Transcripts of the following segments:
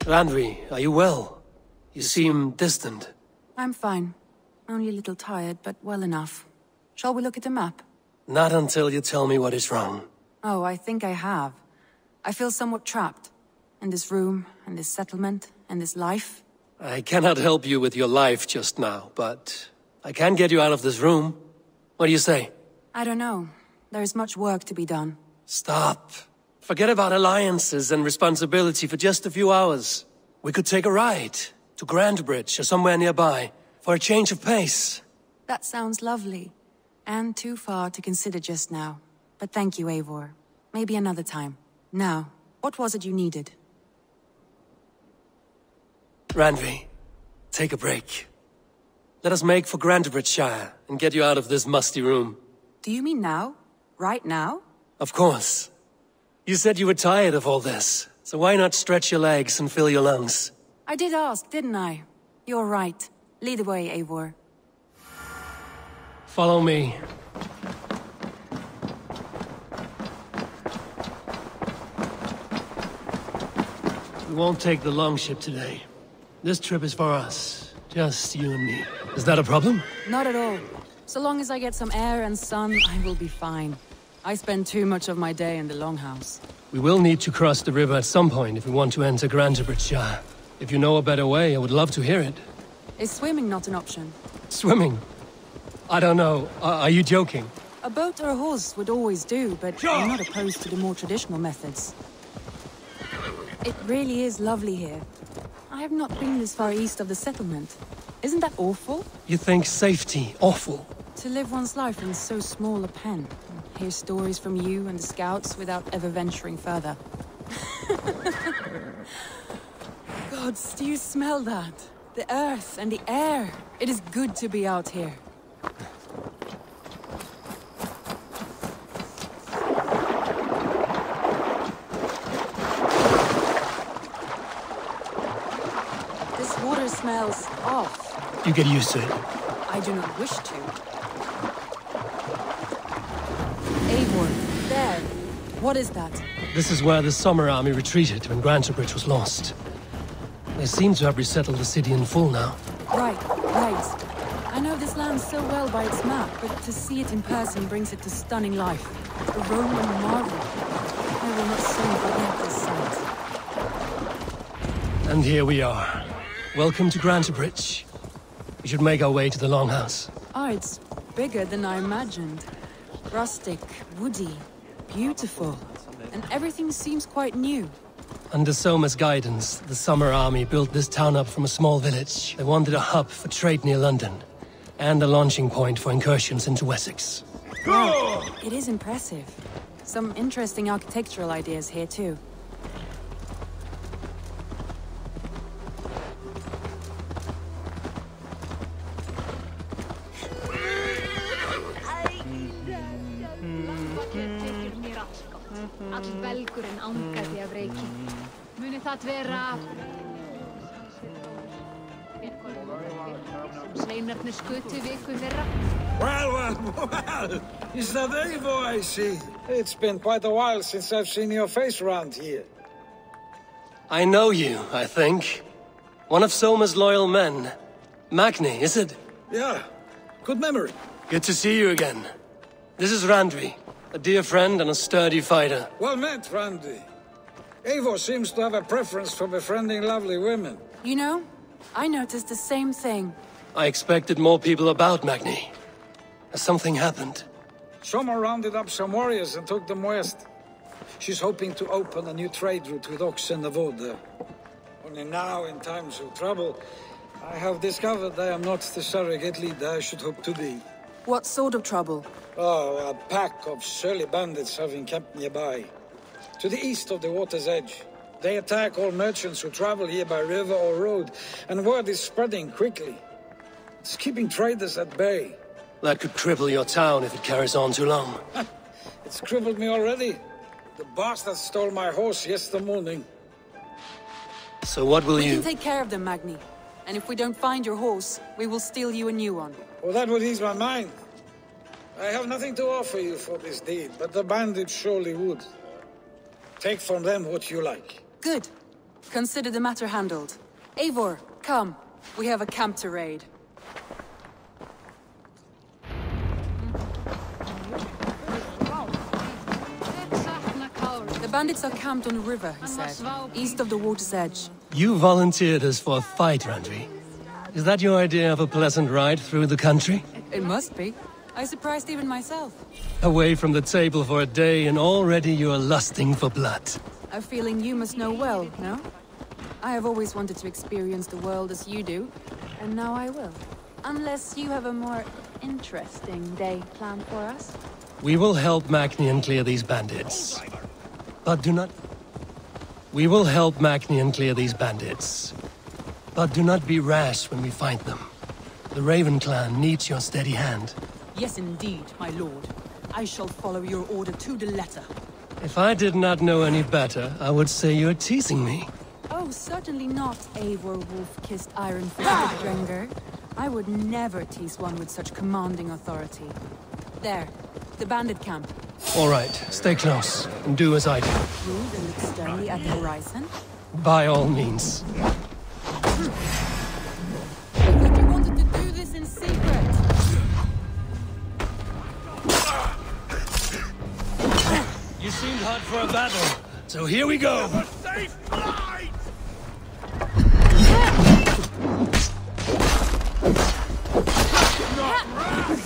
Randvi, are you well? You seem distant. I'm fine. Only a little tired, but well enough. Shall we look at the map? Not until you tell me what is wrong. Oh, I think I have. I feel somewhat trapped. In this room, in this settlement, in this life. I cannot help you with your life just now, but I can get you out of this room. What do you say? I don't know. There is much work to be done. Stop. Forget about alliances and responsibility for just a few hours. We could take a ride to Grandbridge or somewhere nearby for a change of pace. That sounds lovely. And too far to consider just now. But thank you, Eivor. Maybe another time. Now, what was it you needed? Randvi, take a break. Let us make for Grandbridgeshire and get you out of this musty room. Do you mean now? Right now? Of course. You said you were tired of all this, so why not stretch your legs and fill your lungs? I did ask, didn't I? You're right. Lead the way, Eivor. Follow me. We won't take the longship today. This trip is for us. Just you and me. Is that a problem? Not at all. So long as I get some air and sun, I will be fine. I spend too much of my day in the longhouse. We will need to cross the river at some point if we want to enter Grandbridgeshire. If you know a better way, I would love to hear it. Is swimming not an option? Swimming? I don't know. Are you joking? A boat or a horse would always do, but I'm not opposed to the more traditional methods. It really is lovely here. I have not been this far east of the settlement. Isn't that awful? You think safety awful? To live one's life in so small a pen, and hear stories from you and the scouts without ever venturing further. Gods, do you smell that? The earth and the air. It is good to be out here. This water smells off. You get used to it. I do not wish to. Eivor, there. What is that? This is where the Summer Army retreated when Grantebridge was lost. They seem to have resettled the city in full now. Right, right. I know this land so well by its map, but to see it in person brings it to stunning life. A Roman marvel. I will not soon forget this sight. And here we are. Welcome to Grantebridge. We should make our way to the Longhouse. Oh, it's bigger than I imagined. Rustic, woody, beautiful. And everything seems quite new. Under Soma's guidance, the Summer Army built this town up from a small village. They wanted a hub for trade near London, and a launching point for incursions into Wessex. Wow, it is impressive. Some interesting architectural ideas here too. Allvelgurinn angaði af reiki. Muni það vera sveinarnir skutu viku þeirra. Well, is that Eivor I see? It's been quite a while since I've seen your face around here. I know you, I think. One of Soma's loyal men. Magni, is it? Yeah, good memory. Good to see you again. This is Randvi, a dear friend and a sturdy fighter. Well met, Randy. Eivor seems to have a preference for befriending lovely women. You know, I noticed the same thing. I expected more people about Magni. Has something happened? Soma rounded up some warriors and took them west. She's hoping to open a new trade route with Oxen of Oda. Only now, in times of trouble, I have discovered I am not the surrogate leader I should hope to be. What sort of trouble? Oh, a pack of surly bandits have encamped nearby. To the east of the water's edge. They attack all merchants who travel here by river or road, and word is spreading quickly. It's keeping traders at bay. That could cripple your town if it carries on too long. It's crippled me already. The bastard stole my horse yesterday morning. So what will you... We can take care of them, Magni. And if we don't find your horse, we will steal you a new one. Well, that would ease my mind. I have nothing to offer you for this deed, but the bandits surely would. Take from them what you like. Good. Consider the matter handled. Eivor, come. We have a camp to raid. The bandits are camped on the river, he said, east of the water's edge. You volunteered us for a fight, Randvi. Is that your idea of a pleasant ride through the country? It must be. I surprised even myself. Away from the table for a day and already you are lusting for blood. A feeling you must know well, no? I have always wanted to experience the world as you do, and now I will. Unless you have a more interesting day planned for us. We will help Macnian clear these bandits. But do not... We will help Macnian clear these bandits. But do not be rash when we fight them. The Raven clan needs your steady hand. Yes, indeed, my lord. I shall follow your order to the letter. If I did not know any better, I would say you're teasing me. Oh, certainly not, Eivor wolf-kissed iron-fisted Drenger. I would never tease one with such commanding authority. There, the bandit camp. All right, stay close, and do as I do. Rude and look sternly at the horizon. By all means. I thought you wanted to do this in secret. You seemed hot for a battle, so here we go. Safe flight! Not right!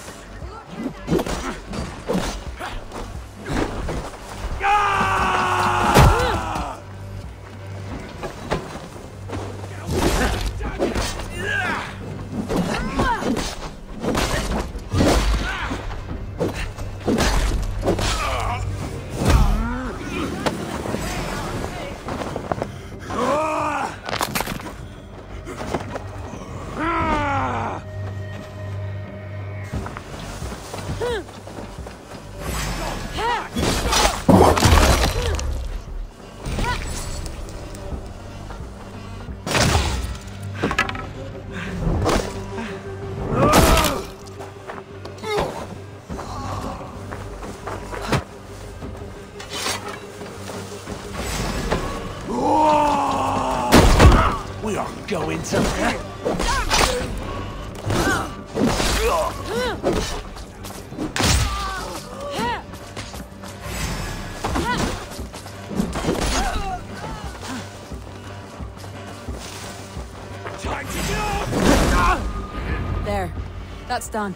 We are going to... Time to go! There. That's done.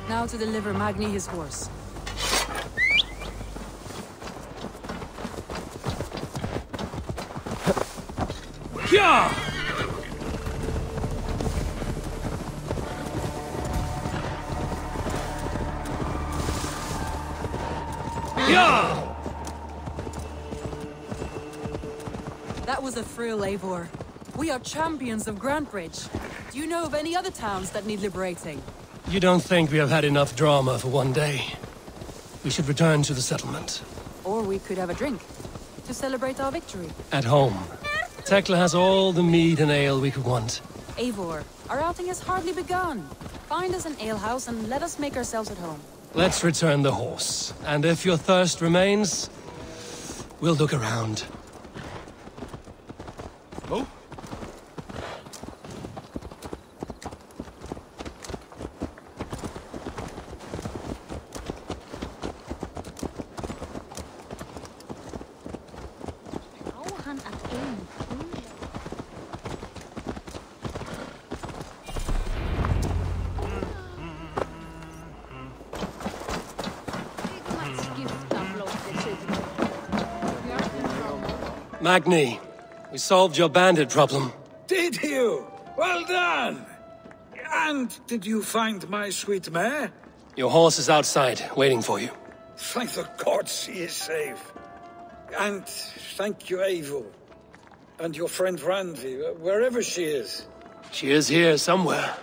Now to deliver Magni his horse. Yeah! Yeah! That was a thrill, Eivor. We are champions of Grantebridge. Do you know of any other towns that need liberating? You don't think we have had enough drama for one day? We should return to the settlement. Or we could have a drink, to celebrate our victory. At home. Tekla has all the mead and ale we could want. Eivor, our outing has hardly begun. Find us an alehouse and let us make ourselves at home. Let's return the horse. And if your thirst remains, we'll look around. Oh? Magni, we solved your bandit problem. Did you? Well done! And did you find my sweet mare? Your horse is outside, waiting for you. Thank the gods she is safe. And thank you, Eivor. And your friend Randvi, wherever she is. She is here somewhere.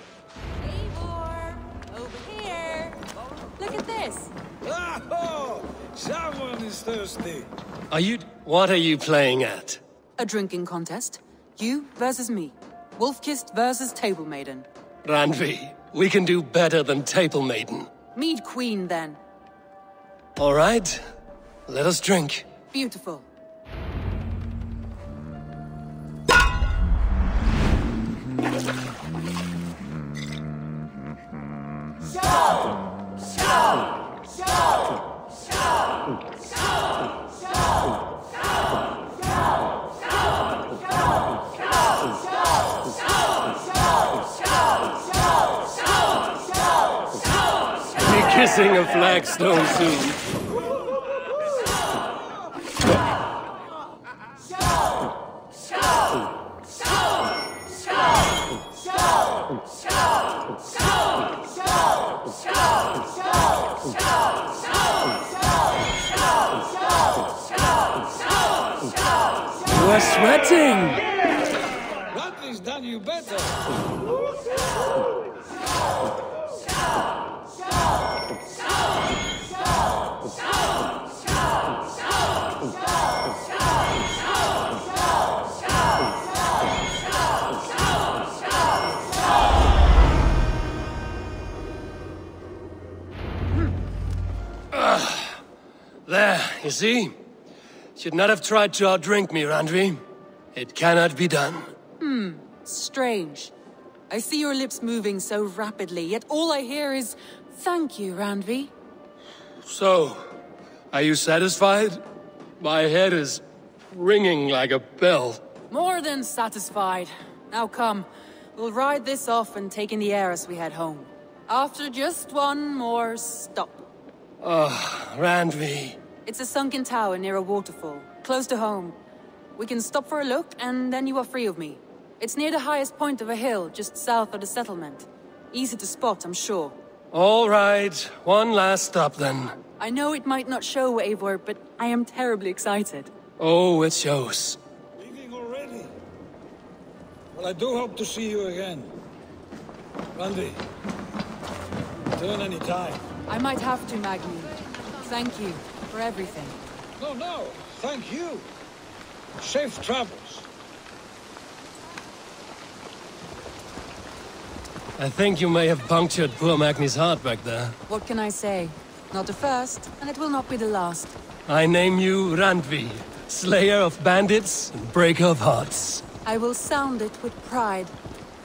Eivor! Over here! Look at this! Oh, someone is thirsty. What are you playing at? A drinking contest. You versus me. Wolf-kissed versus Table Maiden. Randvi, we can do better than Table Maiden. Mead Queen, then. All right, let us drink. Beautiful. kissing a flagstone soon. We're sweating! Rodney's done you better. There, you see? Should not have tried to outdrink me, Randvi. It cannot be done. Strange. I see your lips moving so rapidly, yet all I hear is, "Thank you, Randvi." So, are you satisfied? My head is ringing like a bell. More than satisfied. Now come, we'll ride this off and take in the air as we head home. After just one more stop. Randvi. It's a sunken tower near a waterfall, close to home. We can stop for a look, and then you are free of me. It's near the highest point of a hill, just south of the settlement. Easy to spot, I'm sure. All right, one last stop then. I know it might not show, Eivor, but I am terribly excited. Oh, it shows. Leaving already? Well, I do hope to see you again. Randy, return any time. I might have to, Magni. Thank you for everything. No, thank you. Safe travels. I think you may have punctured poor Magni's heart back there. What can I say? Not the first, and it will not be the last. I name you Randvi, slayer of bandits and breaker of hearts. I will sound it with pride.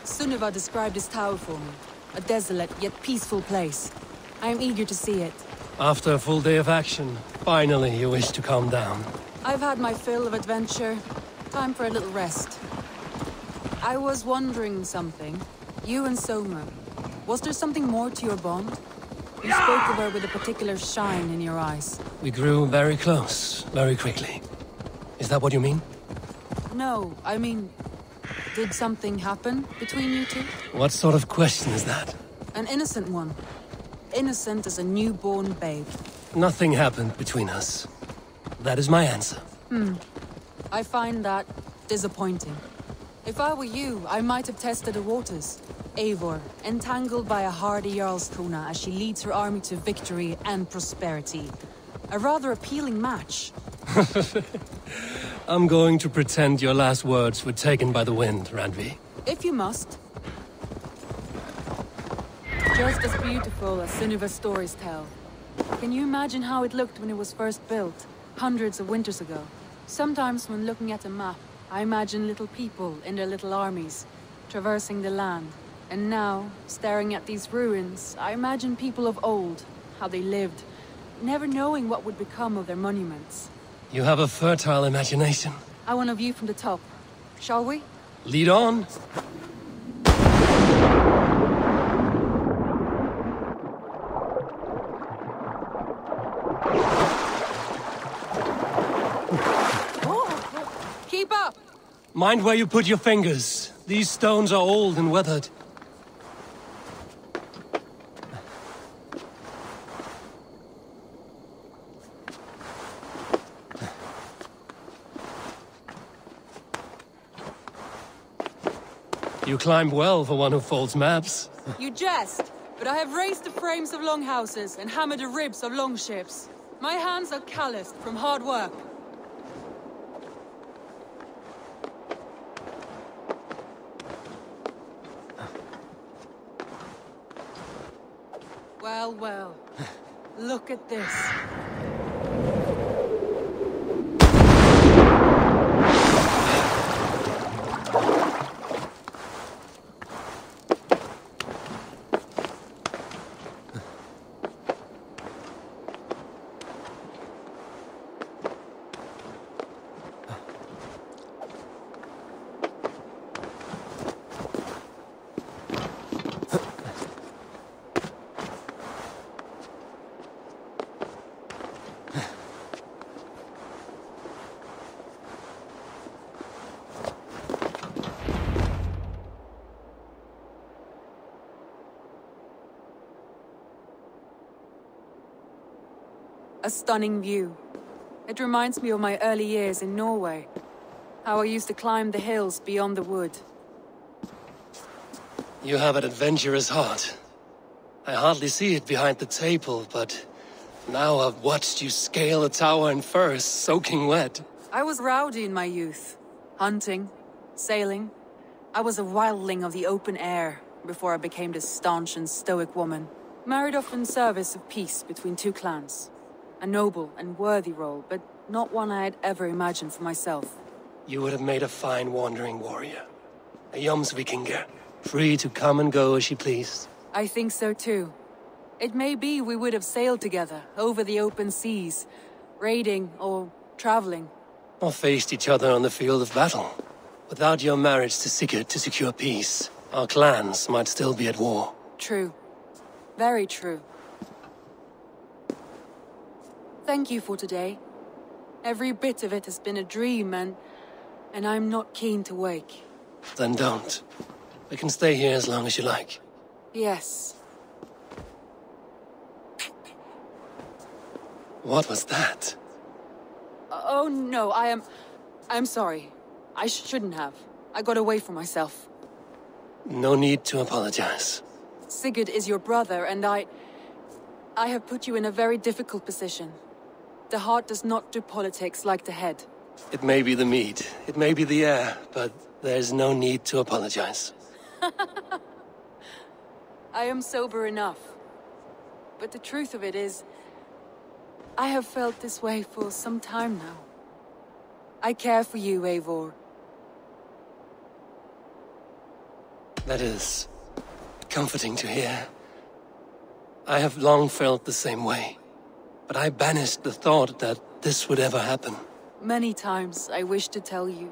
Sunniva described this tower for me. A desolate yet peaceful place. I am eager to see it. After a full day of action, finally you wish to calm down. I've had my fill of adventure. Time for a little rest. I was wondering something. You and Soma. Was there something more to your bond? You spoke of her with a particular shine in your eyes. We grew very close, very quickly. Is that what you mean? No, I mean... Did something happen between you two? What sort of question is that? An innocent one. Innocent as a newborn babe. Nothing happened between us. That is my answer. I find that disappointing. If I were you, I might have tested the waters. Eivor, entangled by a hardy Jarlskona as she leads her army to victory and prosperity. A rather appealing match. I'm going to pretend your last words were taken by the wind, Randvi. If you must. Just as beautiful as Sunniva's stories tell. Can you imagine how it looked when it was first built, hundreds of winters ago? Sometimes when looking at a map, I imagine little people in their little armies, traversing the land. And now, staring at these ruins, I imagine people of old, how they lived, never knowing what would become of their monuments. You have a fertile imagination. I want a view from the top. Shall we? Lead on. Keep up! Mind where you put your fingers. These stones are old and weathered. You climb well for one who folds maps. You jest, but I have raised the frames of longhouses and hammered the ribs of longships. My hands are calloused from hard work. Well. Look at this. A stunning view. It reminds me of my early years in Norway. How I used to climb the hills beyond the wood. You have an adventurous heart. I hardly see it behind the table, but now I've watched you scale a tower in furs, soaking wet. I was rowdy in my youth. Hunting, sailing. I was a wildling of the open air before I became this staunch and stoic woman. Married off in service of peace between two clans. A noble and worthy role, but not one I had ever imagined for myself. You would have made a fine wandering warrior. A Jomsvikinger, free to come and go as she pleased. I think so too. It may be we would have sailed together over the open seas, raiding or traveling. Or faced each other on the field of battle. Without your marriage to Sigurd to secure peace, our clans might still be at war. True. Very true. Thank you for today. Every bit of it has been a dream, and I'm not keen to wake. Then don't. We can stay here as long as you like. Yes. What was that? Oh no, I'm sorry. I shouldn't have. I got away from myself. No need to apologize. Sigurd is your brother, and I have put you in a very difficult position. The heart does not do politics like the head. It may be the meat, it may be the air, but there's no need to apologize. I am sober enough. But the truth of it is, I have felt this way for some time now. I care for you, Eivor. That is comforting to hear. I have long felt the same way, but I banished the thought that this would ever happen. Many times I wished to tell you.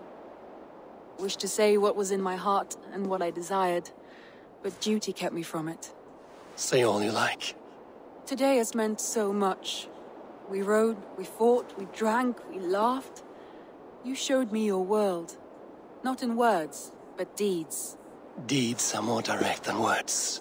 Wished to say what was in my heart and what I desired, but duty kept me from it. Say all you like. Today has meant so much. We rode, we fought, we drank, we laughed. You showed me your world. Not in words, but deeds. Deeds are more direct than words.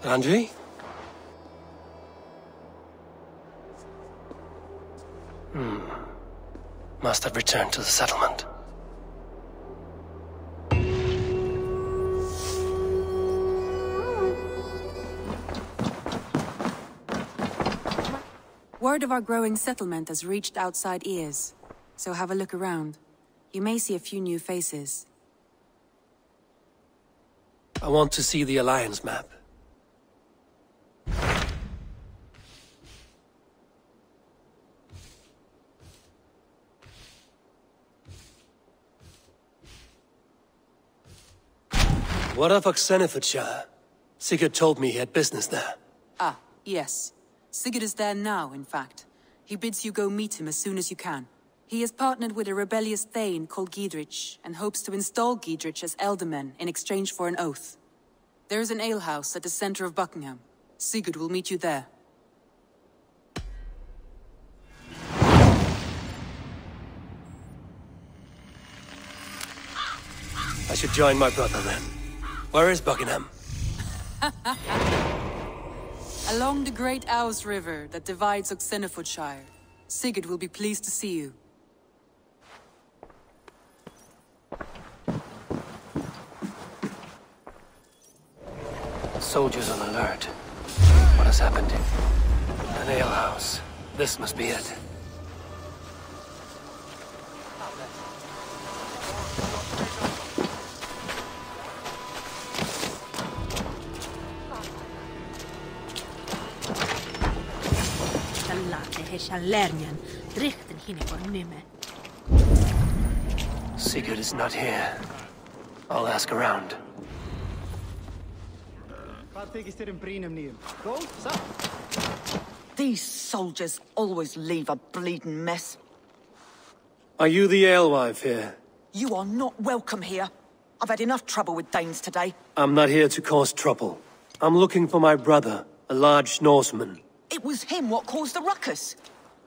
Andri? Must have returned to the settlement. Word of our growing settlement has reached outside ears, so have a look around. You may see a few new faces. I want to see the Alliance map. What of Oxenfordshire? Sigurd told me he had business there. Ah, yes. Sigurd is there now, in fact. He bids you go meet him as soon as you can. He has partnered with a rebellious thane called Giedrich, and hopes to install Giedrich as Elderman in exchange for an oath. There is an alehouse at the center of Buckingham. Sigurd will meet you there. I should join my brother then. Where is Buckingham? Along the great Ouse River that divides Oxenfordshire. Sigurd will be pleased to see you. Soldiers on alert. What has happened? An alehouse. This must be it. Sigurd is not here. I'll ask around. These soldiers always leave a bleeding mess. Are you the alewife here? You are not welcome here. I've had enough trouble with Danes today. I'm not here to cause trouble. I'm looking for my brother, a large Norseman. It was him what caused the ruckus.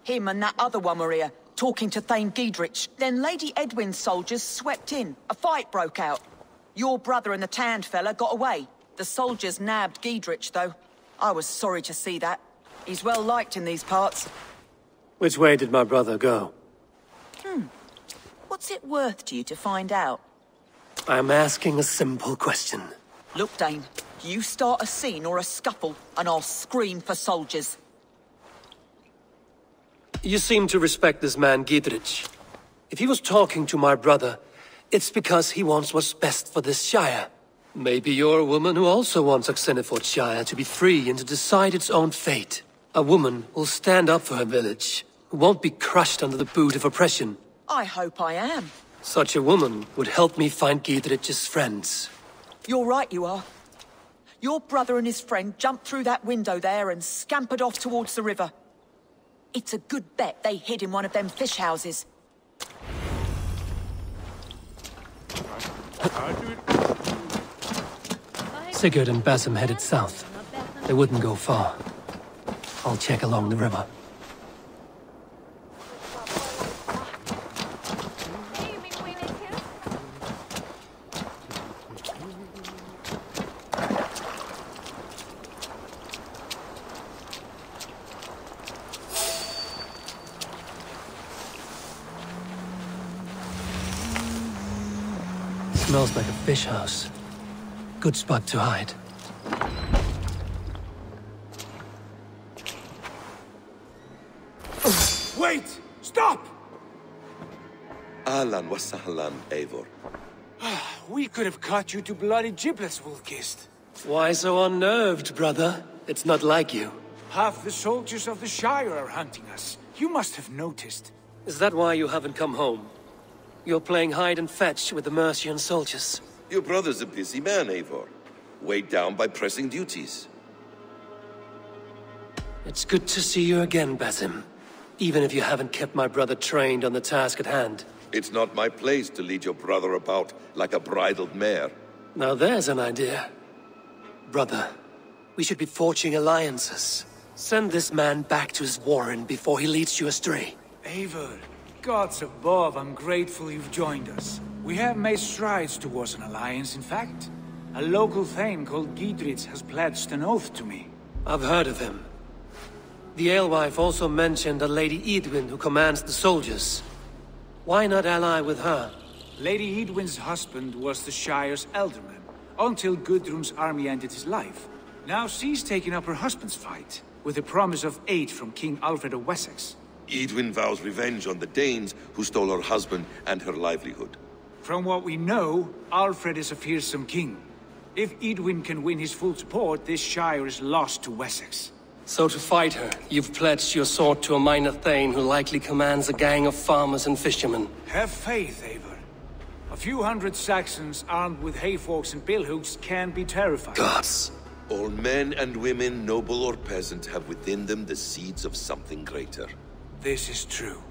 Him and that other one were here, talking to Thane Giedrich. Then Lady Edwin's soldiers swept in. A fight broke out. Your brother and the tanned fella got away. The soldiers nabbed Giedrich, though. I was sorry to see that. He's well liked in these parts. Which way did my brother go? What's it worth to you to find out? I'm asking a simple question. Look, Dane, you start a scene or a scuffle, and I'll scream for soldiers. You seem to respect this man, Giedrich. If he was talking to my brother, it's because he wants what's best for this Shire. Maybe you're a woman who also wants Shire to be free and to decide its own fate. A woman who'll stand up for her village, who won't be crushed under the boot of oppression. I hope I am. Such a woman would help me find Giedrich's friends. You're right, you are. Your brother and his friend jumped through that window there and scampered off towards the river. It's a good bet they hid in one of them fish houses. Sigurd and Basim headed south. They wouldn't go far. I'll check along the river. Smells like a fish house. Good spot to hide. Wait! Stop! Ahlan wa sahlan, Eivor. We could have cut you to bloody giblets, Wolfkist. Why so unnerved, brother? It's not like you. Half the soldiers of the Shire are hunting us. You must have noticed. Is that why you haven't come home? You're playing hide and fetch with the Mercian soldiers. Your brother's a busy man, Eivor. Weighed down by pressing duties. It's good to see you again, Basim. Even if you haven't kept my brother trained on the task at hand. It's not my place to lead your brother about like a bridled mare. Now there's an idea. Brother, we should be forging alliances. Send this man back to his warren before he leads you astray. Eivor, gods above, I'm grateful you've joined us. We have made strides towards an alliance, in fact. A local thane called Giedrich has pledged an oath to me. I've heard of him. The alewife also mentioned a Lady Edwin who commands the soldiers. Why not ally with her? Lady Edwin's husband was the Shire's elderman, until Gudrun's army ended his life. Now she's taken up her husband's fight, with the promise of aid from King Alfred of Wessex. Edwin vows revenge on the Danes who stole her husband and her livelihood. From what we know, Alfred is a fearsome king. If Edwin can win his full support, this Shire is lost to Wessex. So to fight her, you've pledged your sword to a minor thane who likely commands a gang of farmers and fishermen. Have faith, Eivor. A few hundred Saxons armed with hayforks and billhooks can be terrifying. Gods! All men and women, noble or peasant, have within them the seeds of something greater. This is true.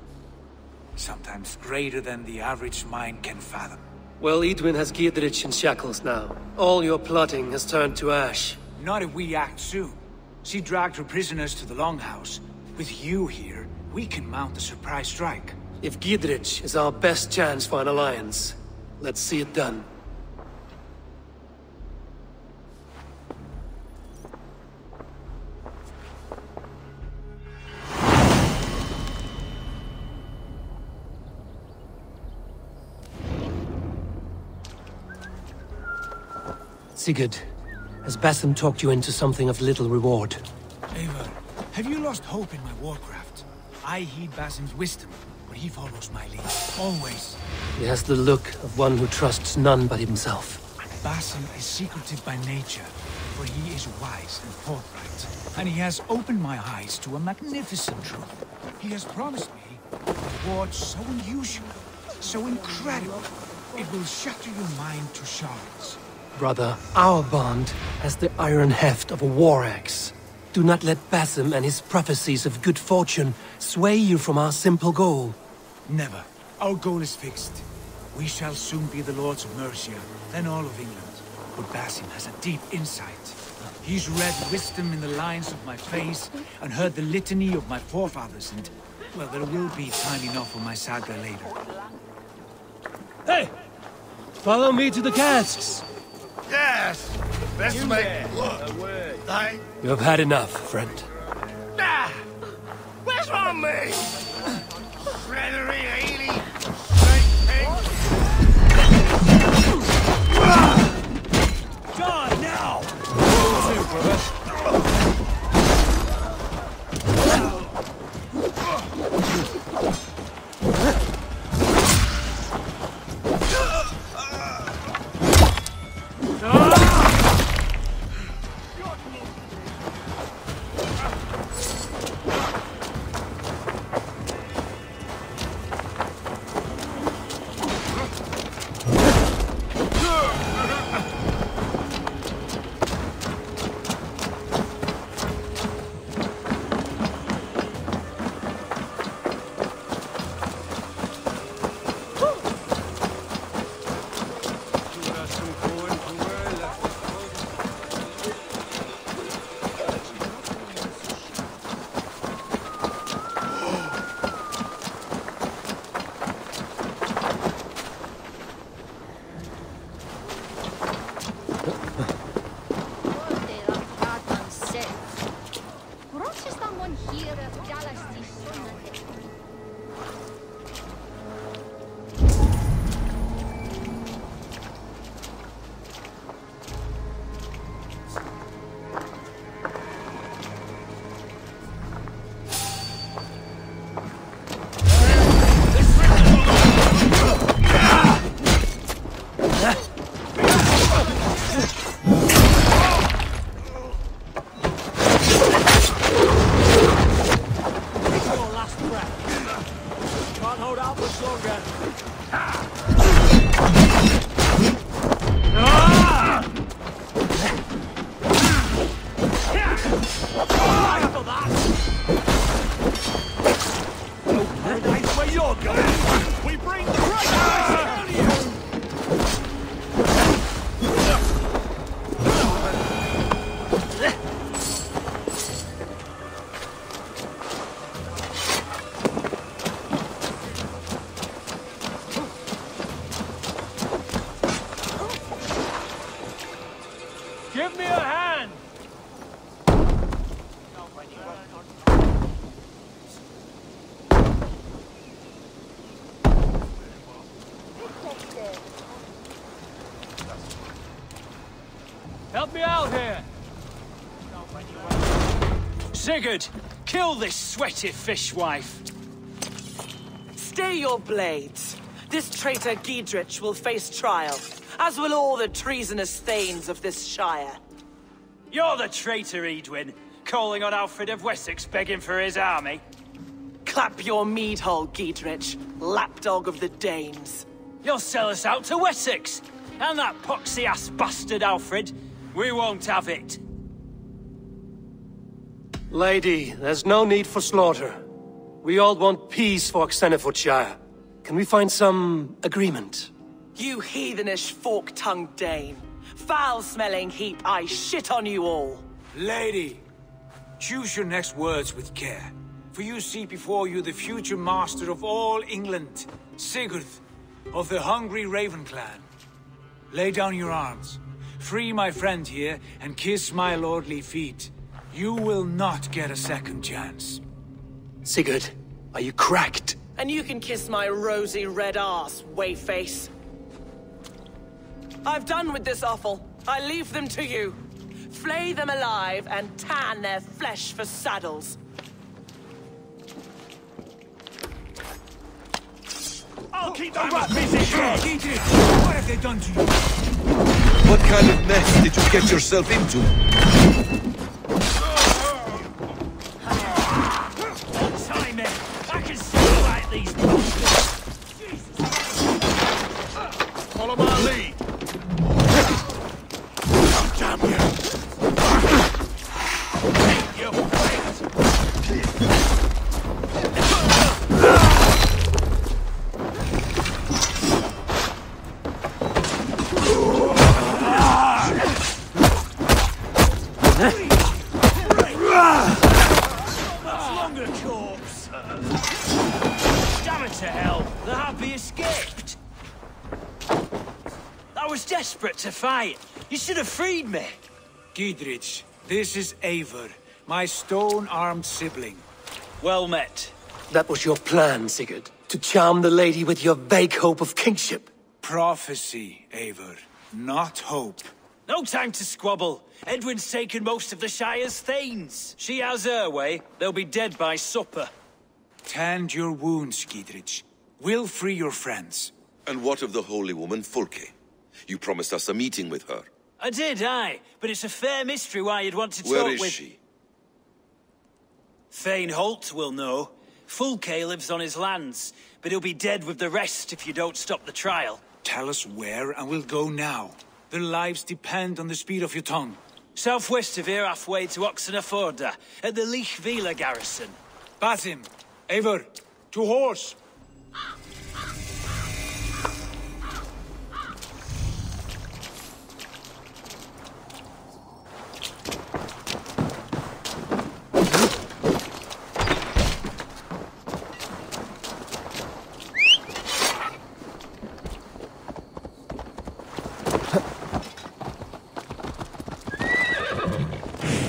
Sometimes greater than the average mind can fathom. Well, Edwin has Giedrich in shackles now. All your plotting has turned to ash. Not if we act soon. She dragged her prisoners to the Longhouse. With you here, we can mount a surprise strike. If Giedrich is our best chance for an alliance, let's see it done. Sigurd, has Basim talked you into something of little reward? Eivor, have you lost hope in my warcraft? I heed Basim's wisdom, but he follows my lead. Always. He has the look of one who trusts none but himself. Basim is secretive by nature, but he is wise and forthright. And he has opened my eyes to a magnificent truth. He has promised me a reward so unusual, so incredible, it will shatter your mind to shards. Brother, our bond has the iron heft of a war axe. Do not let Basim and his prophecies of good fortune sway you from our simple goal. Never. Our goal is fixed. We shall soon be the lords of Mercia, then all of England. But Basim has a deep insight. He's read wisdom in the lines of my face, and heard the litany of my forefathers, and... well, there will be time enough for my saga later. Hey! Follow me to the casks! Yes! Let's make look. Thank... You have had enough, friend. Ah! Where's my mate? Gregory, Haley, God, now! Give me a hand! Help me out here! Sigurd, kill this sweaty fishwife! Stay your blades. This traitor Giedrich will face trial, as will all the treasonous thanes of this shire. You're the traitor, Edwin, calling on Alfred of Wessex begging for his army. Clap your mead hole, Giedrich, lapdog of the Danes. You'll sell us out to Wessex, and that poxy-ass bastard Alfred. We won't have it. Lady, there's no need for slaughter. We all want peace for Xenefootshire. Can we find some agreement? You heathenish fork-tongued Dane. Foul-smelling heap, I shit on you all. Lady, choose your next words with care. For you see before you the future master of all England, Sigurd, of the hungry Raven clan. Lay down your arms. Free my friend here, and kiss my lordly feet. You will not get a second chance. Sigurd, are you cracked? And you can kiss my rosy red arse, wayface. I've done with this offal. I leave them to you. Flay them alive and tan their flesh for saddles. I'll keep that rat busy! Giedrich, what have they done to you? What kind of mess did you get yourself into? Time it! I can see like these bastards! follow my lead. Damn you! Take your fate! to hell. The happy escaped. I was desperate to fight. You should have freed me. Giedrich, this is Eivor, my stone-armed sibling. Well met. That was your plan, Sigurd. To charm the lady with your vague hope of kingship. Prophecy, Eivor, not hope. No time to squabble. Edwin's taken most of the Shire's thanes. She has her way. They'll be dead by supper. Tend your wounds, Giedrich. We'll free your friends. And what of the holy woman Fulke? You promised us a meeting with her. I did, aye. But it's a fair mystery why you'd want to talk Where with... is she? Thane Holt will know. Fulke lives on his lands, but he'll be dead with the rest if you don't stop the trial. Tell us where, and we'll go now. Their lives depend on the speed of your tongue. Southwest of here, halfway to Oxenafjorda, at the Lichvila garrison. Basim, Eivor, to horse!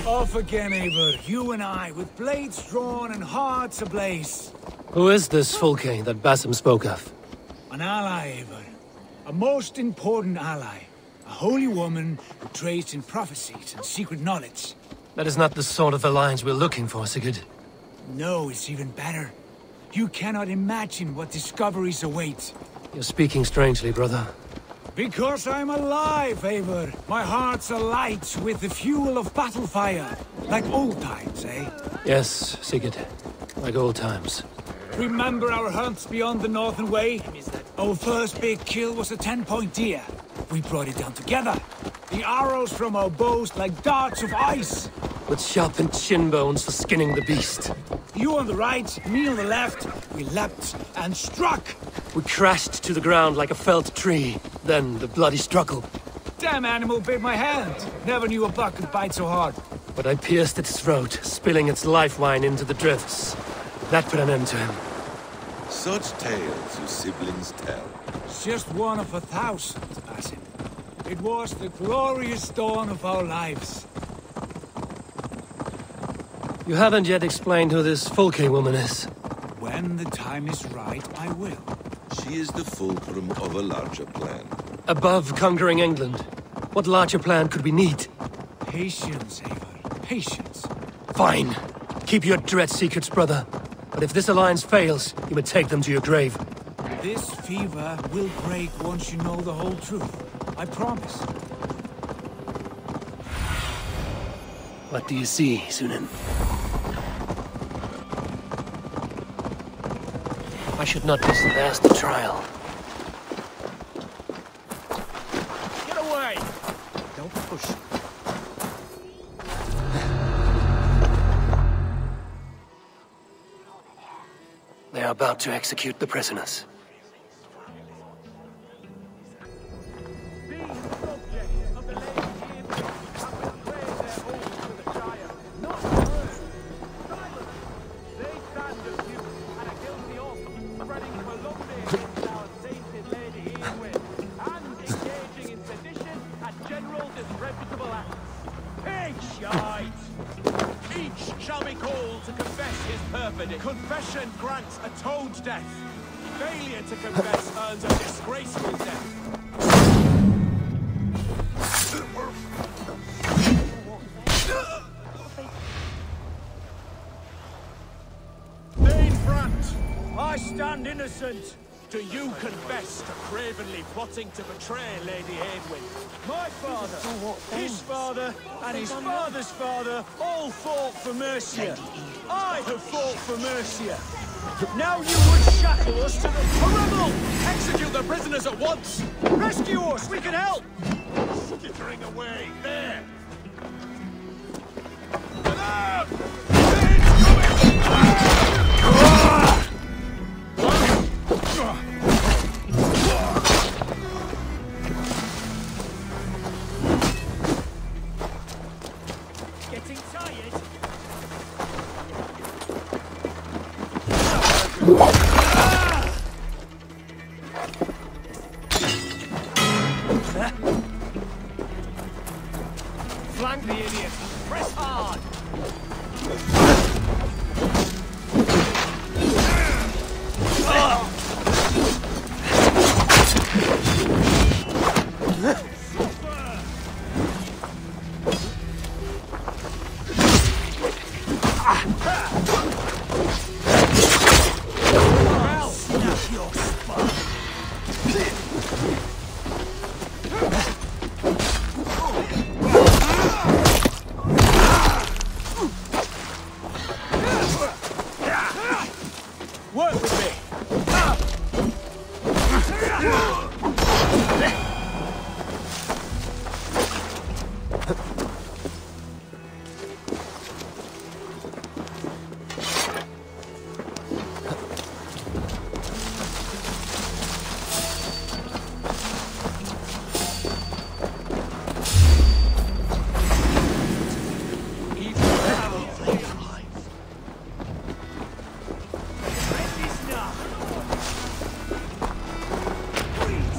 Off again, Eivor. You and I, with blades drawn and hearts ablaze. Who is this Fulke that Basim spoke of? An ally, Eivor. A most important ally. A holy woman who trades in prophecies and secret knowledge. That is not the sort of alliance we're looking for, Sigurd. No, it's even better. You cannot imagine what discoveries await. You're speaking strangely, brother. Because I'm alive, Eivor. My heart's alight with the fuel of battle fire. Like old times, eh? Yes, Sigurd. Like old times. Remember our hunts beyond the Northern Way? Our first big kill was a 10-point deer. We brought it down together. The arrows from our bows like darts of ice. With sharpened shin bones for skinning the beast. You on the right, me on the left. We leapt and struck. We crashed to the ground like a felled tree. Then the bloody struggle. Damn animal bit my hand. Never knew a buck could bite so hard. But I pierced its throat, spilling its life wine into the drifts. That put an end to him. Such tales you siblings tell. It's just one of 1,000, Basim. It was the glorious dawn of our lives. You haven't yet explained who this Fulke woman is. When the time is right, I will. She is the fulcrum of a larger plan. Above conquering England, what larger plan could we need? Patience, Eivor. Patience. Fine. Keep your dread secrets, brother. But if this alliance fails, you may take them to your grave. This fever will break once you know the whole truth. I promise. What do you see, Sunan? I should not miss the last trial. Get away! Don't push. They are about to execute the prisoners. Each shall be called to confess his perfidy. Confession grants atoned death. Failure to confess earns a disgraceful death. Thane Brant, I stand innocent. Do you confess to cravenly plotting to betray Lady Eadwyn? My father, his father, and his father's father all fought for Mercia. I have fought for Mercia. Now you would shackle us to the... A rebel! Execute the prisoners at once! Rescue us! We can help! Skittering away, there! Get out! Getting tired? Work with me.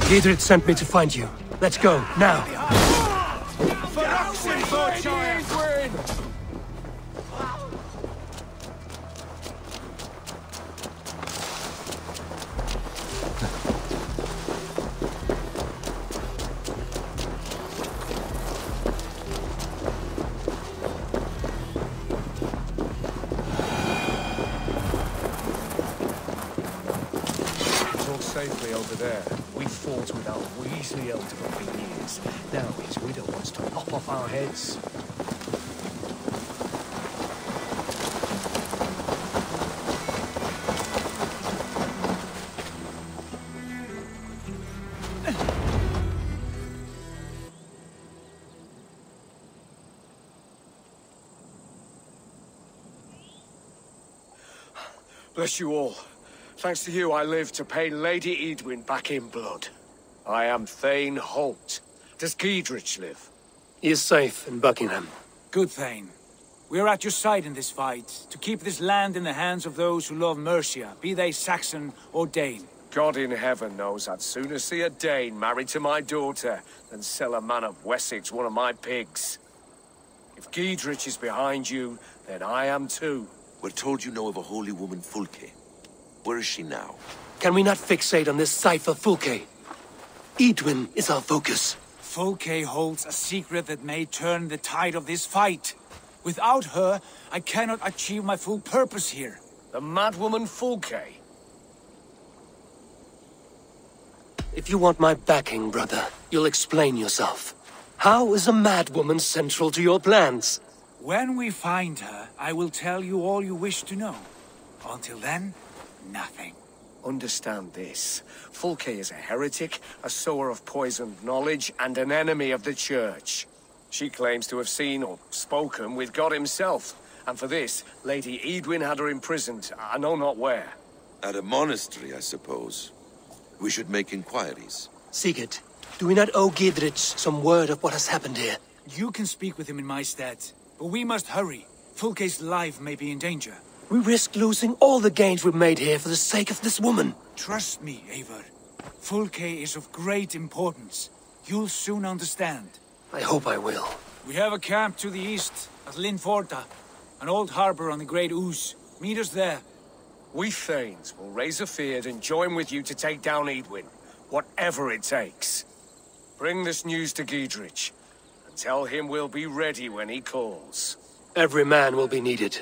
Giedrich sent me to find you. Let's go, now. For Oxenfordshire! Safely over there. We fought without Weasley Elder for years. Now his widow wants to lop off our heads. Bless you all. Thanks to you, I live to pay Lady Edwin back in blood. I am Thane Holt. Does Giedrich live? He is safe in Buckingham. Good, Thane. We are at your side in this fight, to keep this land in the hands of those who love Mercia, be they Saxon or Dane. God in heaven knows I'd sooner see a Dane married to my daughter than sell a man of Wessex one of my pigs. If Giedrich is behind you, then I am too. We're told you know of a holy woman, Fulke. Where is she now? Can we not fixate on this cipher, Fulke? Edwin is our focus. Fulke holds a secret that may turn the tide of this fight. Without her, I cannot achieve my full purpose here. The madwoman Fulke? If you want my backing, brother, you'll explain yourself. How is a madwoman central to your plans? When we find her, I will tell you all you wish to know. Until then, nothing. Understand this. Fulke is a heretic, a sower of poisoned knowledge, and an enemy of the Church. She claims to have seen or spoken with God himself, and for this, Lady Edwin had her imprisoned, I know not where. At a monastery, I suppose. We should make inquiries. Sigurd, do we not owe Giedrich some word of what has happened here? You can speak with him in my stead, but we must hurry. Fulke's life may be in danger. We risk losing all the gains we've made here for the sake of this woman. Trust me, Eivor. Fulke is of great importance. You'll soon understand. I hope I will. We have a camp to the east, at Linforta. An old harbor on the Great Ouse. Meet us there. We Thanes will raise a feard and join with you to take down Edwin, whatever it takes. Bring this news to Giedrich, and tell him we'll be ready when he calls. Every man will be needed.